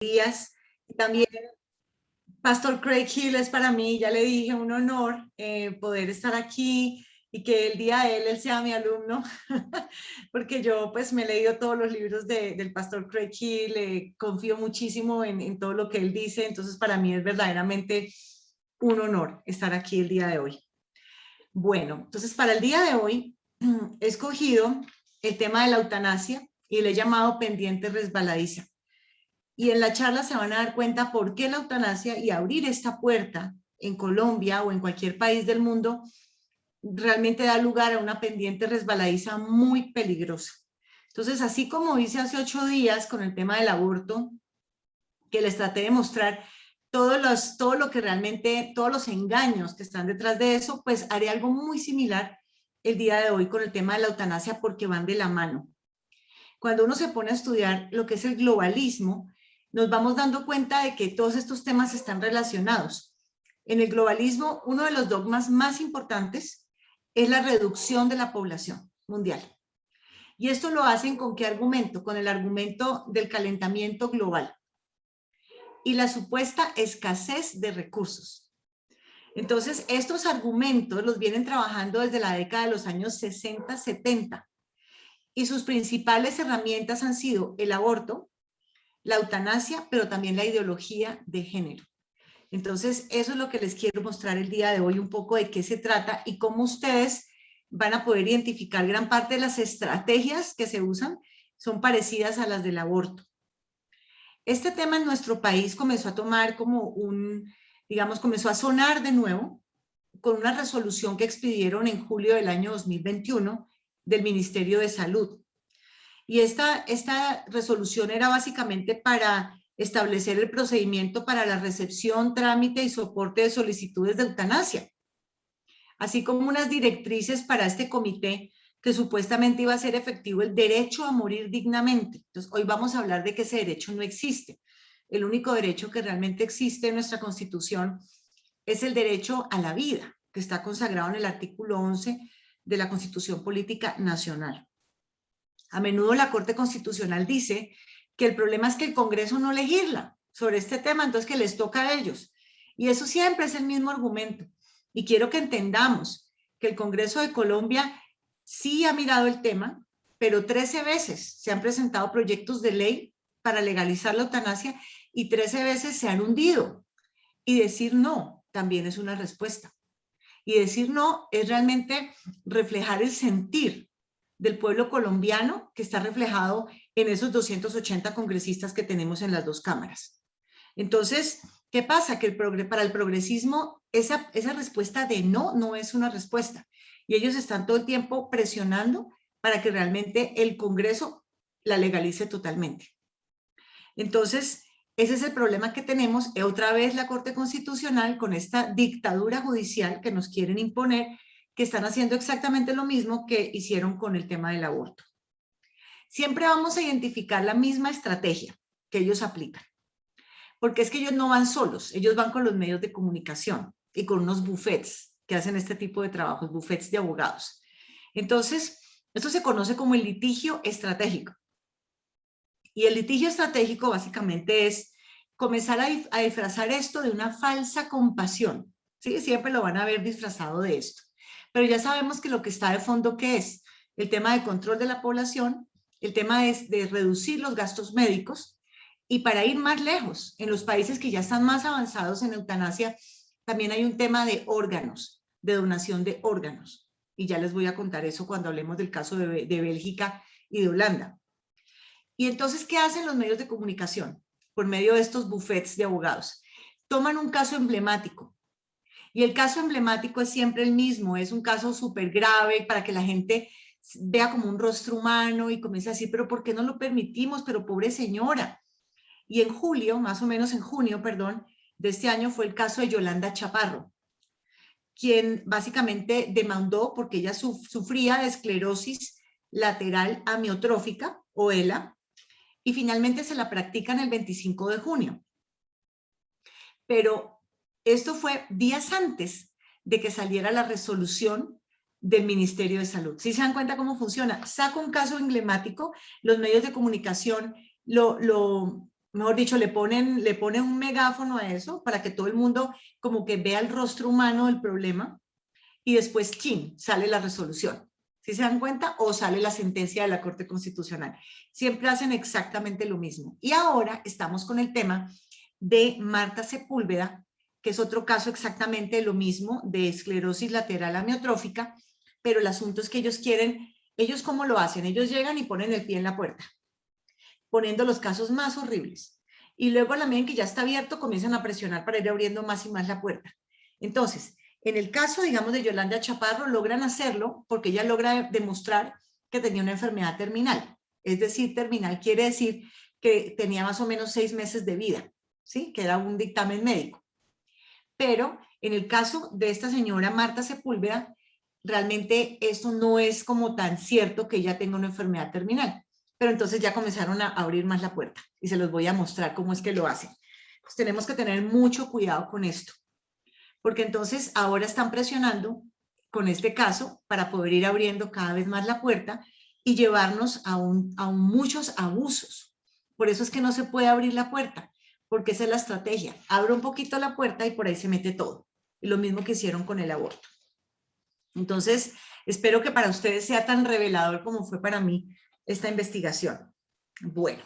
días. También Pastor Craig Hill es para mí, ya le dije, un honor poder estar aquí y que el día de él sea mi alumno, porque yo pues me he leído todos los libros del Pastor Craig Hill, confío muchísimo en todo lo que él dice, entonces para mí es verdaderamente un honor estar aquí el día de hoy. Bueno, entonces para el día de hoy he escogido el tema de la eutanasia y le he llamado pendiente resbaladiza. Y en la charla se van a dar cuenta por qué la eutanasia y abrir esta puerta en Colombia o en cualquier país del mundo realmente da lugar a una pendiente resbaladiza muy peligrosa. Entonces, así como hice hace 8 días con el tema del aborto, que les traté de mostrar todo lo que realmente, todos los engaños que están detrás de eso, pues haré algo muy similar el día de hoy con el tema de la eutanasia porque van de la mano. Cuando uno se pone a estudiar lo que es el globalismo, nos vamos dando cuenta de que todos estos temas están relacionados. En el globalismo, uno de los dogmas más importantes es la reducción de la población mundial. Y esto lo hacen ¿con qué argumento? Con el argumento del calentamiento global y la supuesta escasez de recursos. Entonces, estos argumentos los vienen trabajando desde la década de los años 60, 70. Y sus principales herramientas han sido el aborto, la eutanasia, pero también la ideología de género. Entonces, eso es lo que les quiero mostrar el día de hoy, un poco de qué se trata y cómo ustedes van a poder identificar gran parte de las estrategias que se usan son parecidas a las del aborto. Este tema en nuestro país comenzó a tomar como digamos, comenzó a sonar de nuevo con una resolución que expidieron en julio del año 2021 del Ministerio de Salud. Y esta resolución era básicamente para establecer el procedimiento para la recepción, trámite y soporte de solicitudes de eutanasia, así como unas directrices para este comité que supuestamente iba a ser efectivo el derecho a morir dignamente. Entonces, hoy vamos a hablar de que ese derecho no existe. El único derecho que realmente existe en nuestra Constitución es el derecho a la vida, que está consagrado en el artículo 11 de la Constitución Política Nacional. A menudo la Corte Constitucional dice que el problema es que el Congreso no legisla sobre este tema, entonces que les toca a ellos. Y eso siempre es el mismo argumento. Y quiero que entendamos que el Congreso de Colombia sí ha mirado el tema, pero 13 veces se han presentado proyectos de ley para legalizar la eutanasia y 13 veces se han hundido. Y decir no también es una respuesta. Y decir no es realmente reflejar el sentir del pueblo colombiano que está reflejado en esos 280 congresistas que tenemos en las dos cámaras. Entonces, ¿qué pasa? Que para el progresismo esa respuesta de no, no es una respuesta. Y ellos están todo el tiempo presionando para que realmente el Congreso la legalice totalmente. Entonces, ese es el problema que tenemos. Otra vez la Corte Constitucional con esta dictadura judicial que nos quieren imponer, que están haciendo exactamente lo mismo que hicieron con el tema del aborto. Siempre vamos a identificar la misma estrategia que ellos aplican, porque es que ellos no van solos, ellos van con los medios de comunicación y con unos bufetes que hacen este tipo de trabajos, bufetes de abogados. Entonces, esto se conoce como el litigio estratégico. Y el litigio estratégico básicamente es comenzar a disfrazar esto de una falsa compasión. ¿Sí? Siempre lo van a ver disfrazado de esto. Pero ya sabemos que lo que está de fondo, ¿qué es? El tema de control de la población, el tema de reducir los gastos médicos y para ir más lejos, en los países que ya están más avanzados en eutanasia, también hay un tema de órganos, de donación de órganos. Y ya les voy a contar eso cuando hablemos del caso de Bélgica y de Holanda. Y entonces, ¿qué hacen los medios de comunicación? Por medio de estos bufetes de abogados. Toman un caso emblemático. Y el caso emblemático es siempre el mismo. Es un caso súper grave para que la gente vea como un rostro humano y comience a decir, pero ¿por qué no lo permitimos? Pero pobre señora. Y en julio, más o menos en junio, perdón, de este año fue el caso de Yolanda Chaparro, quien básicamente demandó porque ella sufría de esclerosis lateral amiotrófica, o ELA, y finalmente se la practican el 25 de junio. Pero esto fue días antes de que saliera la resolución del Ministerio de Salud. ¿Sí se dan cuenta cómo funciona? Saco un caso emblemático, los medios de comunicación lo mejor dicho, le ponen un megáfono a eso para que todo el mundo como que vea el rostro humano del problema y después, ¡chin!, sale la resolución. ¿Sí se dan cuenta? O sale la sentencia de la Corte Constitucional. Siempre hacen exactamente lo mismo. Y ahora estamos con el tema de Marta Sepúlveda, que es otro caso exactamente lo mismo, de esclerosis lateral amiotrófica, pero el asunto es que ellos quieren, ellos ¿cómo lo hacen? Ellos llegan y ponen el pie en la puerta, poniendo los casos más horribles. Y luego a la medida en que ya está abierto, comienzan a presionar para ir abriendo más y más la puerta. Entonces, en el caso, digamos, de Yolanda Chaparro, logran hacerlo porque ella logra demostrar que tenía una enfermedad terminal. Es decir, terminal quiere decir que tenía más o menos 6 meses de vida, ¿sí? Que era un dictamen médico. Pero en el caso de esta señora Marta Sepúlveda, realmente esto no es como tan cierto que ella tenga una enfermedad terminal. Pero entonces ya comenzaron a abrir más la puerta y se los voy a mostrar cómo es que lo hacen. Pues tenemos que tener mucho cuidado con esto, porque entonces ahora están presionando con este caso para poder ir abriendo cada vez más la puerta y llevarnos a muchos abusos. Por eso es que no se puede abrir la puerta, porque esa es la estrategia. Abro un poquito la puerta y por ahí se mete todo. Y lo mismo que hicieron con el aborto. Entonces, espero que para ustedes sea tan revelador como fue para mí esta investigación. Bueno,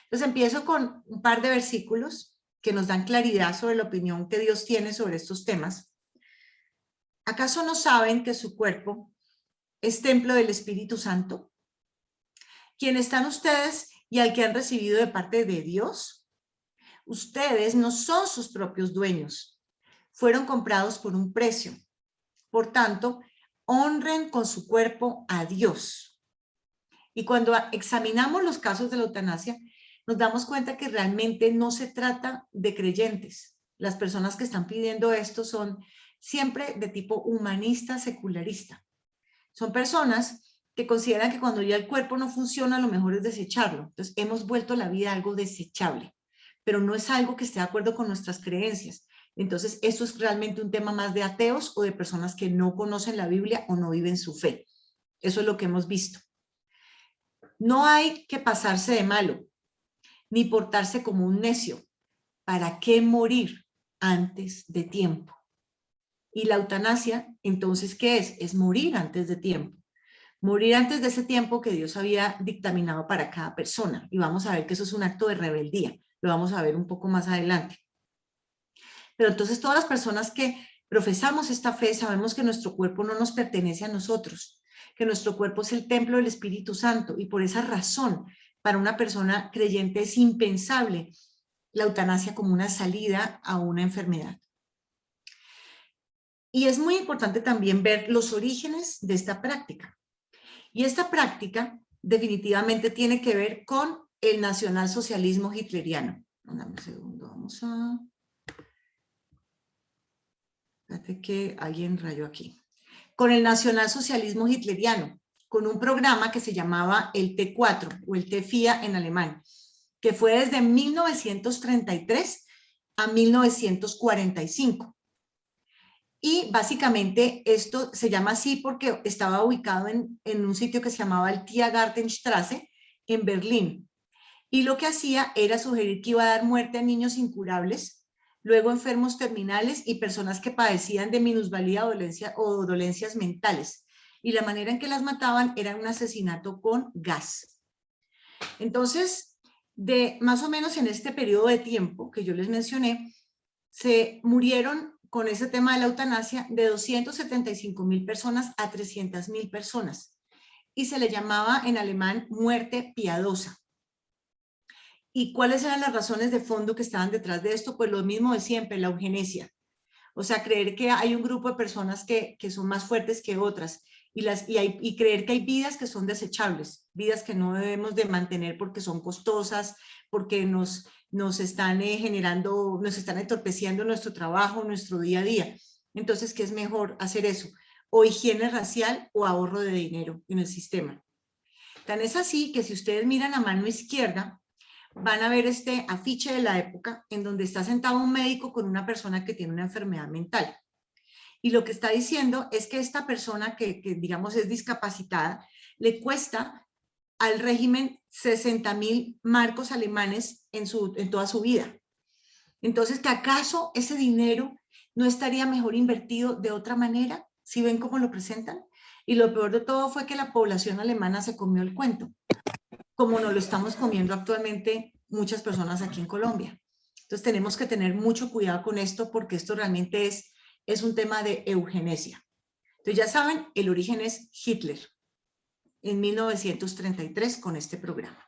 entonces empiezo con un par de versículos que nos dan claridad sobre la opinión que Dios tiene sobre estos temas. ¿Acaso no saben que su cuerpo es templo del Espíritu Santo, quien están ustedes y al que han recibido de parte de Dios? Ustedes no son sus propios dueños, fueron comprados por un precio. Por tanto, honren con su cuerpo a Dios. Y cuando examinamos los casos de la eutanasia, nos damos cuenta que realmente no se trata de creyentes. Las personas que están pidiendo esto son siempre de tipo humanista, secularista. Son personas que consideran que cuando ya el cuerpo no funciona, lo mejor es desecharlo. Entonces, hemos vuelto la vida algo desechable, pero no es algo que esté de acuerdo con nuestras creencias. Entonces, eso es realmente un tema más de ateos o de personas que no conocen la Biblia o no viven su fe. Eso es lo que hemos visto. No hay que pasarse de malo, ni portarse como un necio. ¿Para qué morir antes de tiempo? Y la eutanasia, entonces, ¿qué es? Es morir antes de tiempo. Morir antes de ese tiempo que Dios había dictaminado para cada persona. Y vamos a ver que eso es un acto de rebeldía. Lo vamos a ver un poco más adelante. Pero entonces todas las personas que profesamos esta fe sabemos que nuestro cuerpo no nos pertenece a nosotros, que nuestro cuerpo es el templo del Espíritu Santo y por esa razón para una persona creyente es impensable la eutanasia como una salida a una enfermedad. Y es muy importante también ver los orígenes de esta práctica. Y esta práctica definitivamente tiene que ver con el nacionalsocialismo hitleriano. Dame un segundo, vamos a... Fíjate que alguien rayó aquí. Con el nacionalsocialismo hitleriano, con un programa que se llamaba el T4 o el T4 en alemán, que fue desde 1933 a 1945. Y básicamente esto se llama así porque estaba ubicado en un sitio que se llamaba el Tiergartenstraße en Berlín. Y lo que hacía era sugerir que iba a dar muerte a niños incurables, luego enfermos terminales y personas que padecían de minusvalía o dolencias mentales. Y la manera en que las mataban era un asesinato con gas. Entonces, de más o menos en este periodo de tiempo que yo les mencioné, se murieron con ese tema de la eutanasia de 275,000 personas a 300,000 personas. Y se le llamaba en alemán muerte piadosa. ¿Y cuáles eran las razones de fondo que estaban detrás de esto? Pues lo mismo de siempre, la eugenesia. O sea, creer que hay un grupo de personas que son más fuertes que otras y creer que hay vidas que son desechables, vidas que no debemos de mantener porque son costosas, porque nos están generando, nos están entorpeciendo nuestro trabajo, nuestro día a día. Entonces, ¿qué es mejor hacer eso? O higiene racial o ahorro de dinero en el sistema. Tan es así que si ustedes miran a mano izquierda, van a ver este afiche de la época en donde está sentado un médico con una persona que tiene una enfermedad mental. Y lo que está diciendo es que esta persona que digamos es discapacitada, le cuesta al régimen 60.000 marcos alemanes en toda su vida. Entonces, ¿que acaso ese dinero no estaría mejor invertido de otra manera? ¿Sí ven cómo lo presentan? Y lo peor de todo fue que la población alemana se comió el cuento, como nos lo estamos comiendo actualmente muchas personas aquí en Colombia. Entonces tenemos que tener mucho cuidado con esto porque esto realmente es un tema de eugenesia. Entonces ya saben, el origen es Hitler en 1933 con este programa.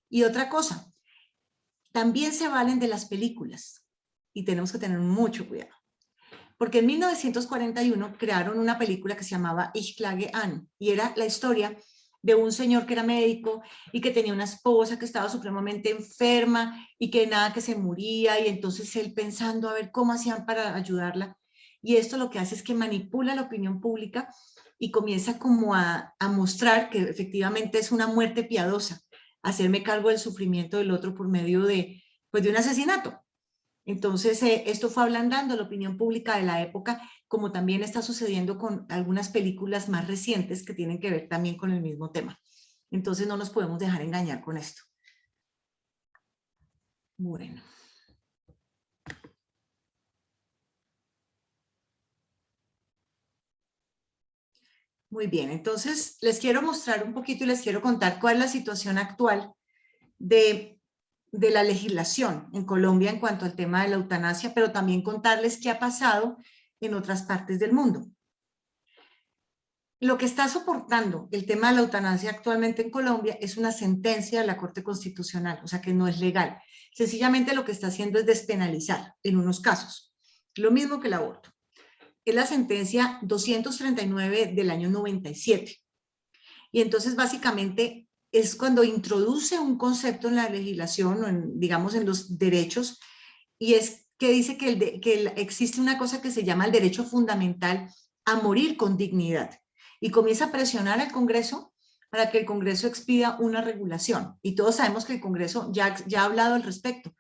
Y otra cosa, también se valen de las películas y tenemos que tener mucho cuidado. Porque en 1941 crearon una película que se llamaba Ich klage an y era la historia de un señor que era médico y que tenía una esposa que estaba supremamente enferma y que nada, que se moría, y entonces él pensando a ver cómo hacían para ayudarla. Y esto lo que hace es que manipula la opinión pública y comienza como a mostrar que efectivamente es una muerte piadosa, hacerme cargo del sufrimiento del otro por medio pues, de un asesinato. Entonces, esto fue ablandando la opinión pública de la época, como también está sucediendo con algunas películas más recientes que tienen que ver también con el mismo tema. Entonces, no nos podemos dejar engañar con esto. Bueno. Muy bien, entonces les quiero mostrar un poquito y les quiero contar cuál es la situación actual de la legislación en Colombia en cuanto al tema de la eutanasia, pero también contarles qué ha pasado en otras partes del mundo. Lo que está soportando el tema de la eutanasia actualmente en Colombia es una sentencia de la Corte Constitucional, o sea que no es legal. Sencillamente lo que está haciendo es despenalizar en unos casos, lo mismo que el aborto. Es la sentencia 239 del año 97. Y entonces básicamente es cuando introduce un concepto en la legislación o digamos en los derechos, y es que dice que existe una cosa que se llama el derecho fundamental a morir con dignidad, y comienza a presionar al Congreso para que el Congreso expida una regulación. Y todos sabemos que el Congreso ya ha hablado al respecto.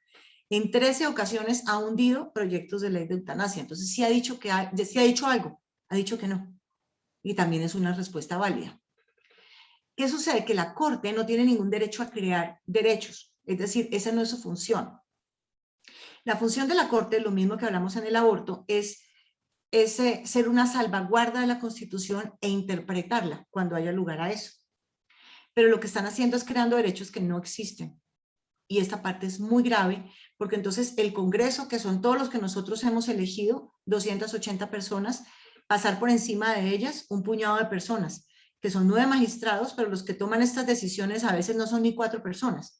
En 13 ocasiones ha hundido proyectos de ley de eutanasia. Entonces sí ha dicho sí ha dicho algo, ha dicho que no. Y también es una respuesta válida. ¿Qué sucede? Que la Corte no tiene ningún derecho a crear derechos. Es decir, esa no es su función. La función de la Corte, lo mismo que hablamos en el aborto, es ser una salvaguarda de la Constitución e interpretarla cuando haya lugar a eso. Pero lo que están haciendo es creando derechos que no existen. Y esta parte es muy grave, porque entonces el Congreso, que son todos los que nosotros hemos elegido, 280 personas, pasar por encima de ellas un puñado de personas, que son 9 magistrados, pero los que toman estas decisiones a veces no son ni 4 personas.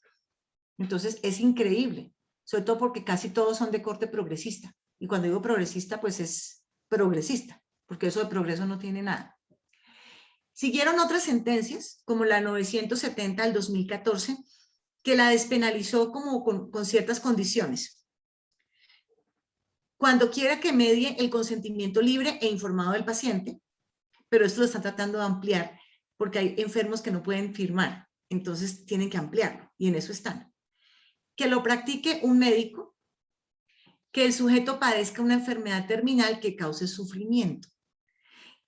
Entonces es increíble, sobre todo porque casi todos son de corte progresista. Y cuando digo progresista, pues es progresista, porque eso de progreso no tiene nada. Siguieron otras sentencias, como la 970 del 2014, que la despenalizó como con ciertas condiciones. Cuando quiera que medie el consentimiento libre e informado del paciente, pero esto lo están tratando de ampliar porque hay enfermos que no pueden firmar, entonces tienen que ampliarlo y en eso están. Que lo practique un médico, que el sujeto padezca una enfermedad terminal que cause sufrimiento.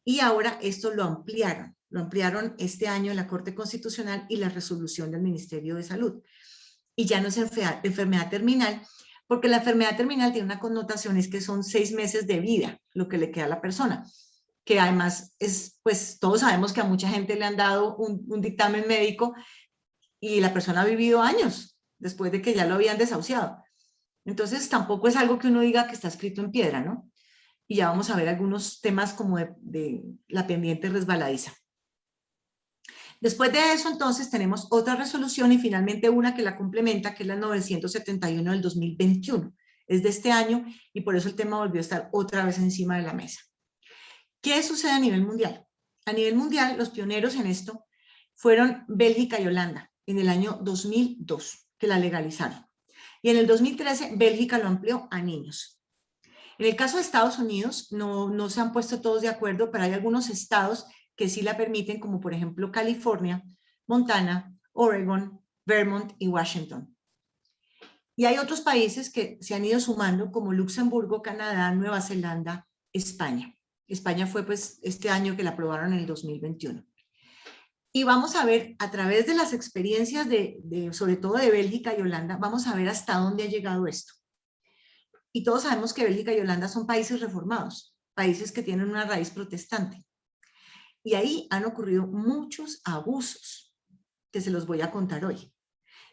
Y ahora esto lo ampliaron este año en la Corte Constitucional y la resolución del Ministerio de Salud. Y ya no es enfermedad terminal, porque la enfermedad terminal tiene una connotación, es que son 6 meses de vida lo que le queda a la persona, que además es, pues todos sabemos que a mucha gente le han dado un dictamen médico y la persona ha vivido años después de que ya lo habían desahuciado. Entonces tampoco es algo que uno diga que está escrito en piedra, ¿no? Y ya vamos a ver algunos temas como de la pendiente resbaladiza. Después de eso, entonces, tenemos otra resolución y finalmente una que la complementa, que es la 971 del 2021. Es de este año y por eso el tema volvió a estar otra vez encima de la mesa. ¿Qué sucede a nivel mundial? A nivel mundial, los pioneros en esto fueron Bélgica y Holanda en el año 2002, que la legalizaron. Y en el 2013, Bélgica lo amplió a niños. En el caso de Estados Unidos, no se han puesto todos de acuerdo, pero hay algunos estados que sí la permiten, como por ejemplo California, Montana, Oregon, Vermont y Washington. Y hay otros países que se han ido sumando, como Luxemburgo, Canadá, Nueva Zelanda, España. España fue pues este año que la aprobaron en el 2021. Y vamos a ver a través de las experiencias sobre todo de Bélgica y Holanda, vamos a ver hasta dónde ha llegado esto. Y todos sabemos que Bélgica y Holanda son países reformados, países que tienen una raíz protestante. Y ahí han ocurrido muchos abusos que se los voy a contar hoy.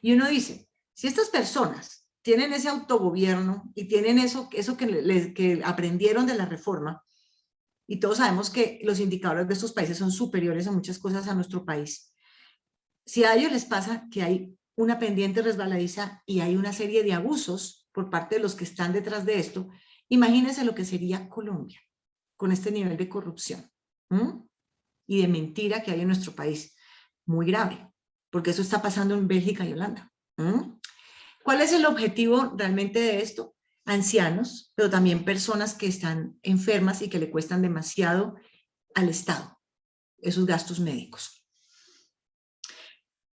Y uno dice, si estas personas tienen ese autogobierno y tienen eso que aprendieron de la reforma, y todos sabemos que los indicadores de estos países son superiores a muchas cosas a nuestro país, si a ellos les pasa que hay una pendiente resbaladiza y hay una serie de abusos por parte de los que están detrás de esto, imagínense lo que sería Colombia con este nivel de corrupción y de mentira que hay en nuestro país. Muy grave, porque eso está pasando en Bélgica y Holanda. ¿Cuál es el objetivo realmente de esto? Ancianos, pero también personas que están enfermas y que le cuestan demasiado al Estado esos gastos médicos.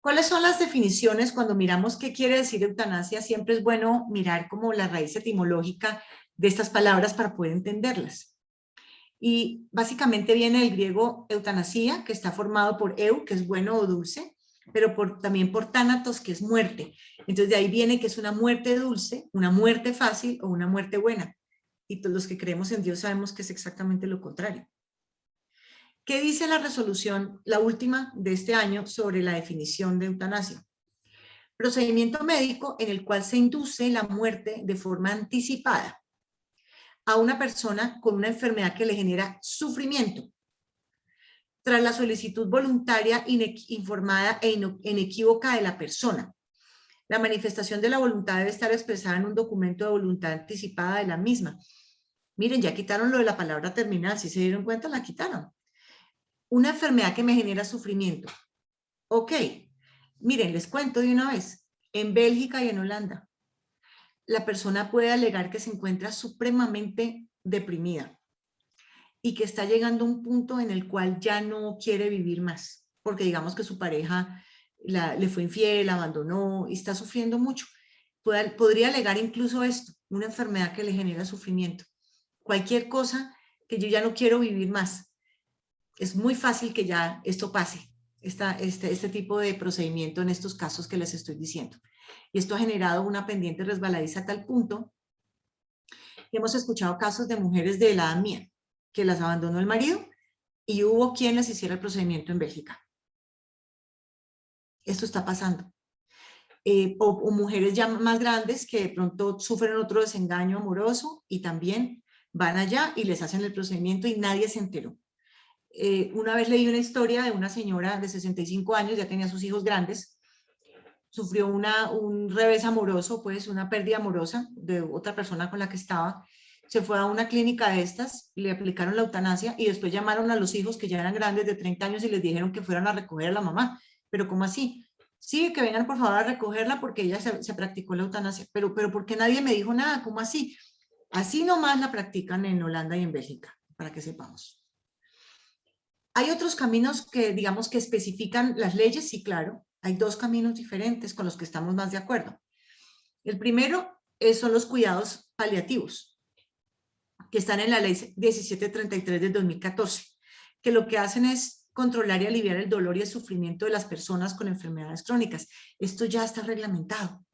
¿Cuáles son las definiciones cuando miramos qué quiere decir eutanasia? Siempre es bueno mirar como la raíz etimológica de estas palabras para poder entenderlas. Y básicamente viene del griego eutanasia, que está formado por eu, que es bueno o dulce, pero también por tánatos, que es muerte. Entonces de ahí viene que es una muerte dulce, una muerte fácil o una muerte buena. Y todos los que creemos en Dios sabemos que es exactamente lo contrario. ¿Qué dice la resolución, la última de este año, sobre la definición de eutanasia? Procedimiento médico en el cual se induce la muerte de forma anticipada a una persona con una enfermedad que le genera sufrimiento, tras la solicitud voluntaria, informada e inequívoca de la persona. La manifestación de la voluntad debe estar expresada en un documento de voluntad anticipada de la misma. Miren, ya quitaron lo de la palabra terminal, si se dieron cuenta, la quitaron. Una enfermedad que me genera sufrimiento. Ok, miren, les cuento de una vez. En Bélgica y en Holanda, la persona puede alegar que se encuentra supremamente deprimida y que está llegando a un punto en el cual ya no quiere vivir más, porque digamos que su pareja le fue infiel, la abandonó y está sufriendo mucho. Podría alegar incluso esto, una enfermedad que le genera sufrimiento. Cualquier cosa que yo ya no quiero vivir más. Es muy fácil que ya esto pase, este tipo de procedimiento en estos casos que les estoy diciendo. Y esto ha generado una pendiente resbaladiza a tal punto que hemos escuchado casos de mujeres de la edad mía que las abandonó el marido y hubo quien les hiciera el procedimiento en Bélgica. Esto está pasando. O mujeres ya más grandes que de pronto sufren otro desengaño amoroso y también van allá y les hacen el procedimiento y nadie se enteró. Una vez leí una historia de una señora de 65 años, ya tenía sus hijos grandes, sufrió un revés amoroso, pues una pérdida amorosa de otra persona con la que estaba, se fue a una clínica de estas, le aplicaron la eutanasia y después llamaron a los hijos que ya eran grandes de 30 años y les dijeron que fueran a recoger a la mamá. ¿Pero cómo así? Sí, que vengan por favor a recogerla porque ella se practicó la eutanasia. Pero ¿por qué nadie me dijo nada? ¿Cómo así? Así nomás la practican en Holanda y en Bélgica, para que sepamos. Hay otros caminos que, digamos, que especifican las leyes, sí, claro. Hay dos caminos diferentes con los que estamos más de acuerdo. El primero son los cuidados paliativos, que están en la ley 1733 del 2014, que lo que hacen es controlar y aliviar el dolor y el sufrimiento de las personas con enfermedades crónicas. Esto ya está reglamentado.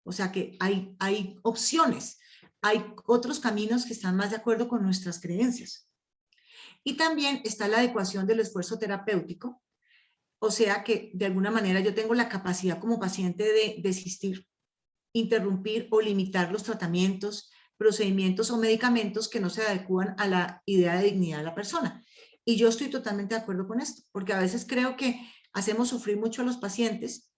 O sea que hay opciones, hay otros caminos que están más de acuerdo con nuestras creencias. Y también está la adecuación del esfuerzo terapéutico, o sea que de alguna manera yo tengo la capacidad como paciente de desistir, interrumpir o limitar los tratamientos, procedimientos o medicamentos que no se adecúan a la idea de dignidad de la persona. Y yo estoy totalmente de acuerdo con esto, porque a veces creo que hacemos sufrir mucho a los pacientes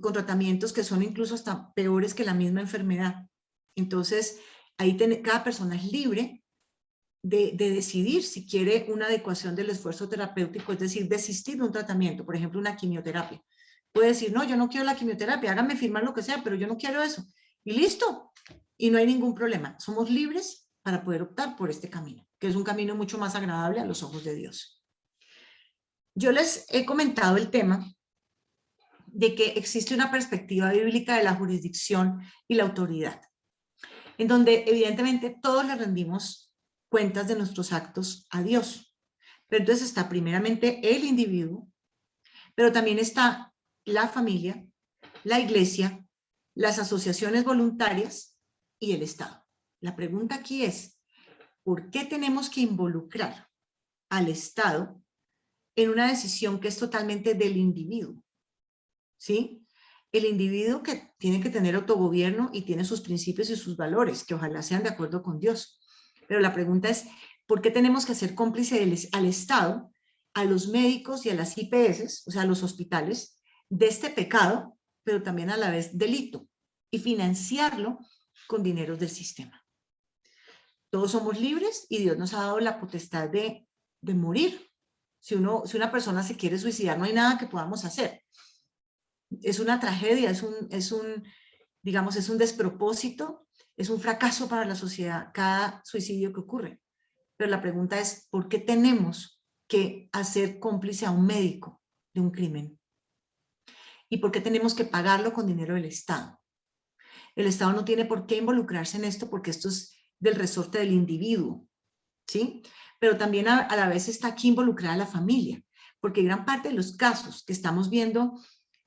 con tratamientos que son incluso hasta peores que la misma enfermedad. Entonces, ahí cada persona es libre de decidir si quiere una adecuación del esfuerzo terapéutico, es decir, desistir de un tratamiento, por ejemplo, una quimioterapia. Puede decir, no, yo no quiero la quimioterapia, háganme firmar lo que sea, pero yo no quiero eso. Y listo. Y no hay ningún problema. Somos libres para poder optar por este camino, que es un camino mucho más agradable a los ojos de Dios. Yo les he comentado el tema de que existe una perspectiva bíblica de la jurisdicción y la autoridad, en donde evidentemente todos le rendimos cuentas de nuestros actos a Dios. Pero entonces está primeramente el individuo, Pero también está la familia, la iglesia, las asociaciones voluntarias y el Estado. La pregunta aquí es, ¿por qué tenemos que involucrar al Estado en una decisión que es totalmente del individuo? ¿Sí? El individuo que tiene que tener autogobierno y tiene sus principios y sus valores, que ojalá sean de acuerdo con Dios. Pero la pregunta es, ¿por qué tenemos que hacer cómplice al Estado, a los médicos y a las IPS, o sea, a los hospitales, de este pecado, pero también a la vez delito, y financiarlo con dineros del sistema? Todos somos libres y Dios nos ha dado la potestad de morir. Si una persona se quiere suicidar, no hay nada que podamos hacer. Es una tragedia, digamos, es un despropósito, es un fracaso para la sociedad cada suicidio que ocurre. Pero la pregunta es, ¿por qué tenemos que hacer cómplice a un médico de un crimen? ¿Y por qué tenemos que pagarlo con dinero del Estado? El Estado no tiene por qué involucrarse en esto porque esto es del resorte del individuo, ¿sí? Pero también a la vez está aquí involucrada la familia, porque gran parte de los casos que estamos viendo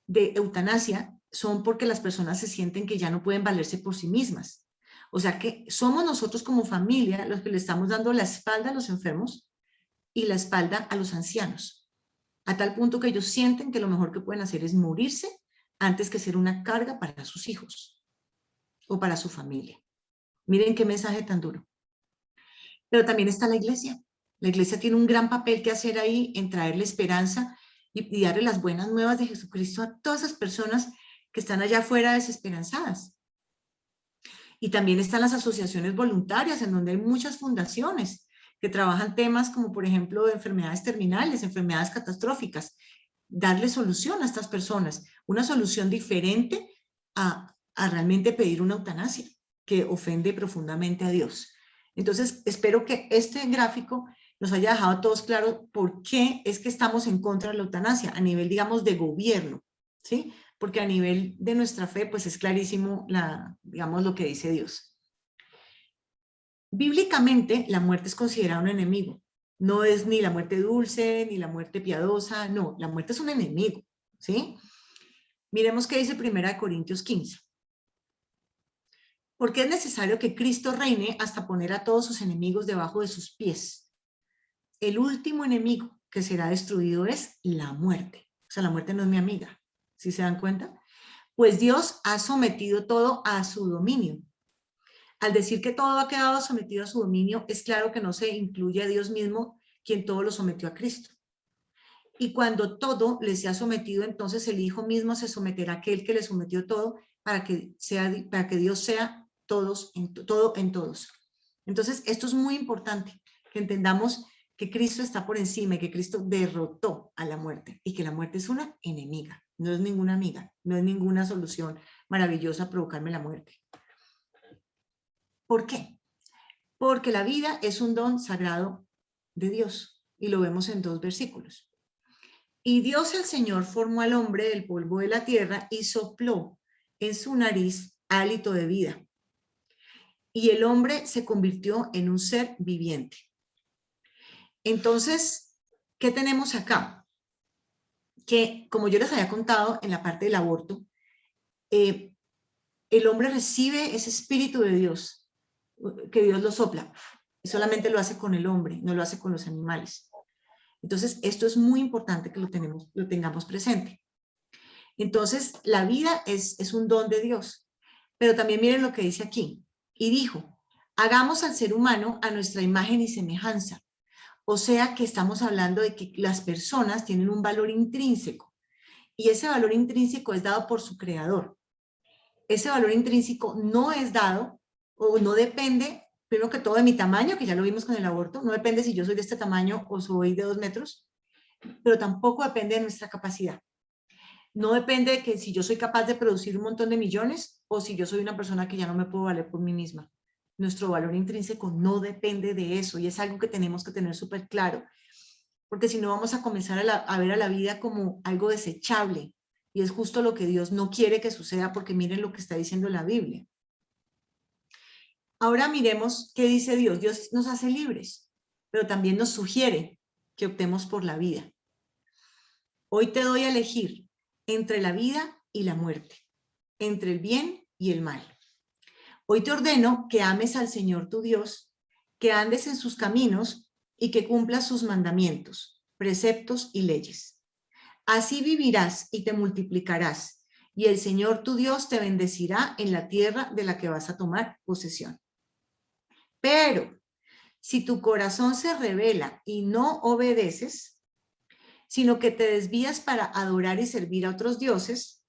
de eutanasia son porque las personas se sienten que ya no pueden valerse por sí mismas. O sea que somos nosotros como familia los que le estamos dando la espalda a los enfermos y la espalda a los ancianos, a tal punto que ellos sienten que lo mejor que pueden hacer es morirse antes que ser una carga para sus hijos o para su familia. Miren qué mensaje tan duro. Pero también está la iglesia. La iglesia tiene un gran papel que hacer ahí en traerle esperanza y darle las buenas nuevas de Jesucristo a todas esas personas que están allá afuera desesperanzadas. Y también están las asociaciones voluntarias, en donde hay muchas fundaciones que trabajan temas como, por ejemplo, de enfermedades terminales, enfermedades catastróficas. Darle solución a estas personas, una solución diferente a realmente pedir una eutanasia que ofende profundamente a Dios. Entonces, espero que este gráfico nos haya dejado a todos claro por qué es que estamos en contra de la eutanasia a nivel, digamos, de gobierno, ¿sí? Porque a nivel de nuestra fe, pues es clarísimo, digamos, lo que dice Dios. Bíblicamente, la muerte es considerada un enemigo. No es ni la muerte dulce, ni la muerte piadosa, no, la muerte es un enemigo, ¿sí? Miremos qué dice 1 Corintios 15. Porque es necesario que Cristo reine hasta poner a todos sus enemigos debajo de sus pies. El último enemigo que será destruido es la muerte. O sea, la muerte no es mi amiga, ¿sí se dan cuenta? Pues Dios ha sometido todo a su dominio. Al decir que todo ha quedado sometido a su dominio, es claro que no se incluye a Dios mismo, quien todo lo sometió a Cristo. Y cuando todo le sea sometido, entonces el Hijo mismo se someterá a aquel que le sometió todo para que Dios sea todo en todos. Entonces, esto es muy importante, que entendamos que Cristo está por encima y que Cristo derrotó a la muerte y que la muerte es una enemiga, no es ninguna amiga, no es ninguna solución maravillosa provocarme la muerte. ¿Por qué? Porque la vida es un don sagrado de Dios y lo vemos en 2 versículos. Y Dios el Señor formó al hombre del polvo de la tierra y sopló en su nariz hálito de vida. Y el hombre se convirtió en un ser viviente. Entonces, ¿qué tenemos acá? Que, como yo les había contado en la parte del aborto, el hombre recibe ese espíritu de Dios, que Dios lo sopla, y solamente lo hace con el hombre, no lo hace con los animales. Entonces, esto es muy importante que lo tengamos presente. Entonces, la vida es un don de Dios. Pero también miren lo que dice aquí. Y dijo, hagamos al ser humano a nuestra imagen y semejanza. O sea que estamos hablando de que las personas tienen un valor intrínseco. Y ese valor intrínseco es dado por su creador. Ese valor intrínseco no es dado o no depende, primero que todo, de mi tamaño, que ya lo vimos con el aborto. No depende si yo soy de este tamaño o soy de 2 metros. Pero tampoco depende de nuestra capacidad. No depende de que si yo soy capaz de producir un montón de millones o si yo soy una persona que ya no me puedo valer por mí misma. Nuestro valor intrínseco no depende de eso y es algo que tenemos que tener súper claro, porque si no vamos a comenzar a ver a la vida como algo desechable y es justo lo que Dios no quiere que suceda porque miren lo que está diciendo la Biblia. Ahora miremos qué dice Dios. Dios nos hace libres, pero también nos sugiere que optemos por la vida. Hoy te doy a elegir entre la vida y la muerte, entre el bien y el mal. Hoy te ordeno que ames al Señor tu Dios, que andes en sus caminos y que cumplas sus mandamientos, preceptos y leyes. Así vivirás y te multiplicarás, y el Señor tu Dios te bendecirá en la tierra de la que vas a tomar posesión. Pero si tu corazón se rebela y no obedeces, sino que te desvías para adorar y servir a otros dioses,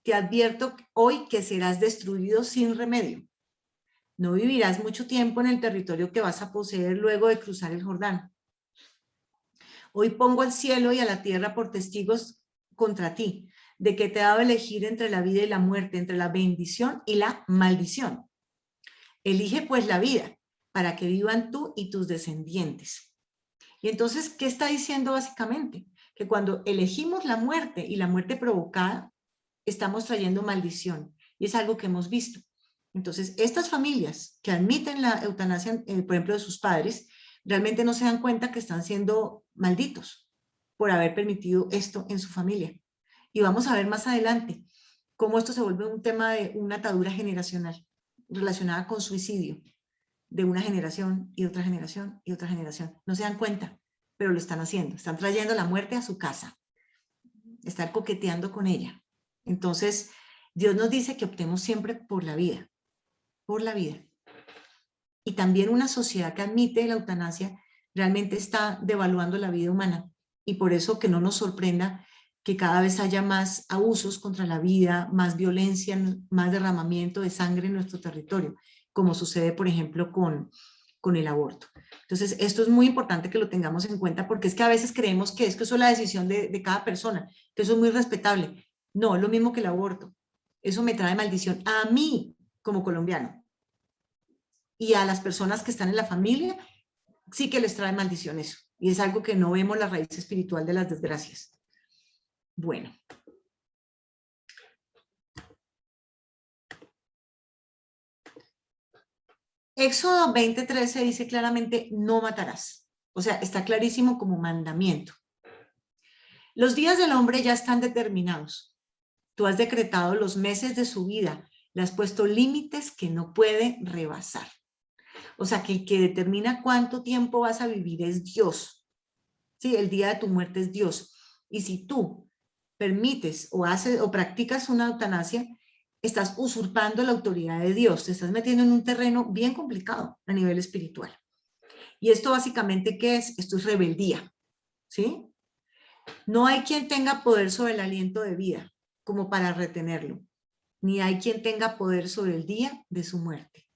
te advierto hoy que serás destruido sin remedio. No vivirás mucho tiempo en el territorio que vas a poseer luego de cruzar el Jordán. Hoy pongo al cielo y a la tierra por testigos contra ti, de que te he dado a elegir entre la vida y la muerte, entre la bendición y la maldición. Elige pues la vida, para que vivan tú y tus descendientes. Y entonces, ¿qué está diciendo básicamente? Que cuando elegimos la muerte y la muerte provocada, estamos trayendo maldición. Y es algo que hemos visto. Entonces, estas familias que admiten la eutanasia, por ejemplo, de sus padres, realmente no se dan cuenta que están siendo malditos por haber permitido esto en su familia. Y vamos a ver más adelante cómo esto se vuelve un tema de una atadura generacional relacionada con suicidio de una generación y otra generación y otra generación. No se dan cuenta, pero lo están haciendo. Están trayendo la muerte a su casa. Están coqueteando con ella. Entonces, Dios nos dice que optemos siempre por la vida. Por la vida. Y también una sociedad que admite la eutanasia realmente está devaluando la vida humana. Y por eso que no nos sorprenda que cada vez haya más abusos contra la vida, más violencia, más derramamiento de sangre en nuestro territorio, como sucede, por ejemplo, con el aborto. Entonces, esto es muy importante que lo tengamos en cuenta porque es que a veces creemos que eso es la decisión de cada persona, que eso es muy respetable. No, es lo mismo que el aborto. Eso me trae maldición a mí como colombiano. Y a las personas que están en la familia, sí que les trae maldición eso. Y es algo que no vemos la raíz espiritual de las desgracias. Bueno. Éxodo 20:13 dice claramente, no matarás. O sea, está clarísimo como mandamiento. Los días del hombre ya están determinados. Tú has decretado los meses de su vida, le has puesto límites que no puede rebasar. O sea, que el que determina cuánto tiempo vas a vivir es Dios. Sí, el día de tu muerte es Dios. Y si tú permites o haces o practicas una eutanasia, estás usurpando la autoridad de Dios, te estás metiendo en un terreno bien complicado a nivel espiritual. Y esto básicamente, ¿qué es? Esto es rebeldía, ¿sí? No hay quien tenga poder sobre el aliento de vida como para retenerlo, ni hay quien tenga poder sobre el día de su muerte.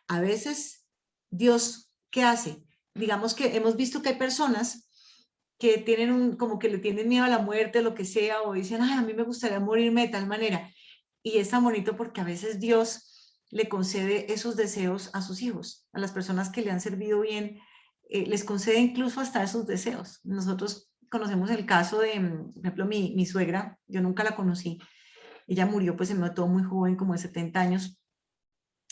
A veces, Dios, ¿qué hace? Digamos que hemos visto que hay personas que tienen como que le tienen miedo a la muerte, o lo que sea, o dicen, ay, a mí me gustaría morirme de tal manera. Y es tan bonito porque a veces Dios le concede esos deseos a sus hijos, a las personas que le han servido bien, les concede incluso hasta esos deseos. Nosotros conocemos el caso de, por ejemplo, mi suegra, yo nunca la conocí, ella murió, pues se mató muy joven, como de 70 años,